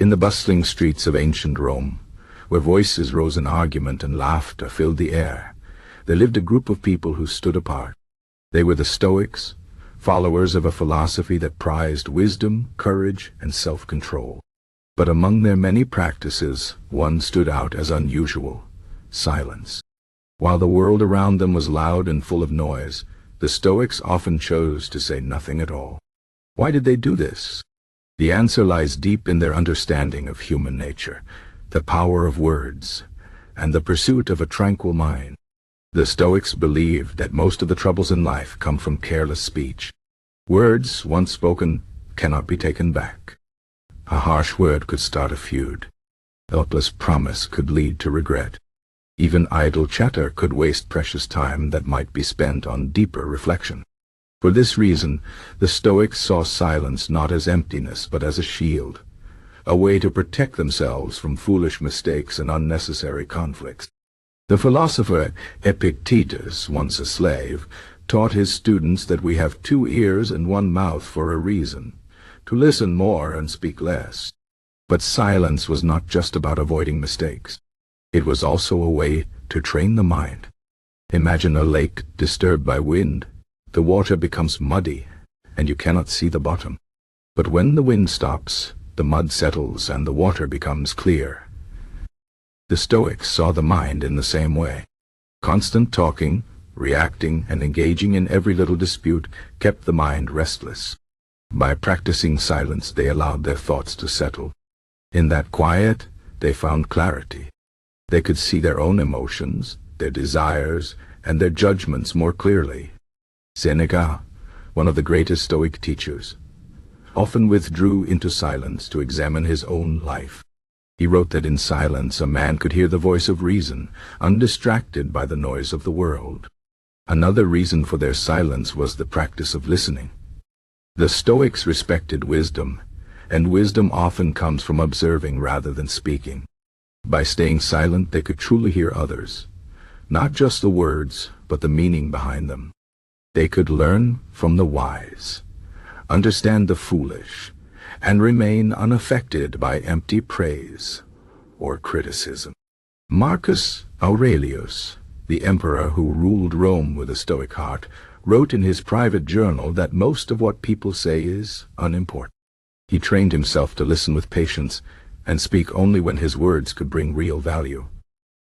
In the bustling streets of ancient Rome, where voices rose in argument and laughter filled the air, there lived a group of people who stood apart. They were the Stoics, followers of a philosophy that prized wisdom, courage, and self-control. But among their many practices, one stood out as unusual: silence. While the world around them was loud and full of noise, the Stoics often chose to say nothing at all. Why did they do this? The answer lies deep in their understanding of human nature, the power of words, and the pursuit of a tranquil mind. The Stoics believed that most of the troubles in life come from careless speech. Words, once spoken, cannot be taken back. A harsh word could start a feud. A thoughtless promise could lead to regret. Even idle chatter could waste precious time that might be spent on deeper reflection. For this reason, the Stoics saw silence not as emptiness but as a shield, a way to protect themselves from foolish mistakes and unnecessary conflicts. The philosopher Epictetus, once a slave, taught his students that we have 2 ears and 1 mouth for a reason: to listen more and speak less. But silence was not just about avoiding mistakes. It was also a way to train the mind. Imagine a lake disturbed by wind. The water becomes muddy, and you cannot see the bottom. But when the wind stops, the mud settles and the water becomes clear. The Stoics saw the mind in the same way. Constant talking, reacting, and engaging in every little dispute kept the mind restless. By practicing silence, they allowed their thoughts to settle. In that quiet, they found clarity. They could see their own emotions, their desires, and their judgments more clearly. Seneca, one of the greatest Stoic teachers, often withdrew into silence to examine his own life. He wrote that in silence a man could hear the voice of reason, undistracted by the noise of the world. Another reason for their silence was the practice of listening. The Stoics respected wisdom, and wisdom often comes from observing rather than speaking. By staying silent, they could truly hear others, not just the words, but the meaning behind them. They could learn from the wise, understand the foolish, and remain unaffected by empty praise or criticism. Marcus Aurelius, the emperor who ruled Rome with a Stoic heart, wrote in his private journal that most of what people say is unimportant. He trained himself to listen with patience and speak only when his words could bring real value.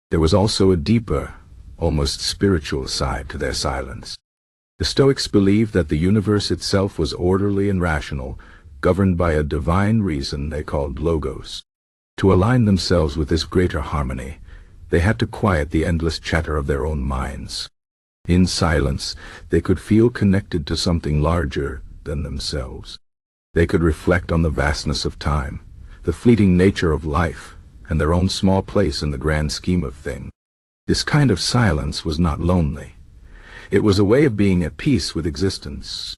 There was also a deeper, almost spiritual side to their silence. The Stoics believed that the universe itself was orderly and rational, governed by a divine reason they called logos. To align themselves with this greater harmony, they had to quiet the endless chatter of their own minds. In silence, they could feel connected to something larger than themselves. They could reflect on the vastness of time, the fleeting nature of life, and their own small place in the grand scheme of things. This kind of silence was not lonely. It was a way of being at peace with existence.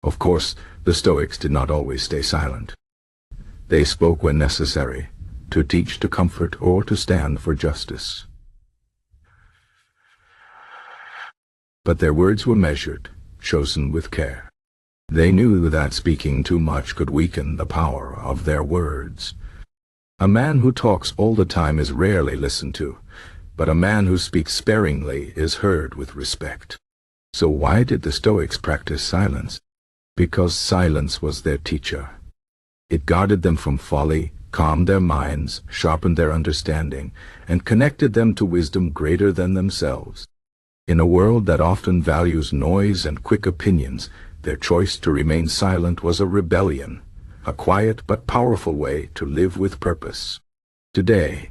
Of course, the Stoics did not always stay silent. They spoke when necessary, to teach, to comfort, or to stand for justice. But their words were measured, chosen with care. They knew that speaking too much could weaken the power of their words. A man who talks all the time is rarely listened to, but a man who speaks sparingly is heard with respect. So why did the Stoics practice silence? Because silence was their teacher. It guarded them from folly, calmed their minds, sharpened their understanding, and connected them to wisdom greater than themselves. In a world that often values noise and quick opinions, their choice to remain silent was a rebellion, a quiet but powerful way to live with purpose. Today,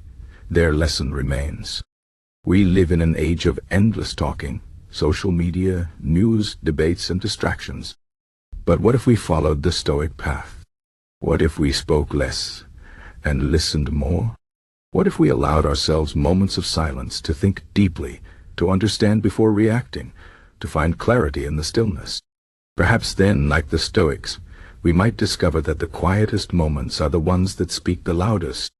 their lesson remains. We live in an age of endless talking, social media, news, debates, and distractions. But what if we followed the Stoic path? What if we spoke less and listened more? What if we allowed ourselves moments of silence to think deeply, to understand before reacting, to find clarity in the stillness? Perhaps then, like the Stoics, we might discover that the quietest moments are the ones that speak the loudest.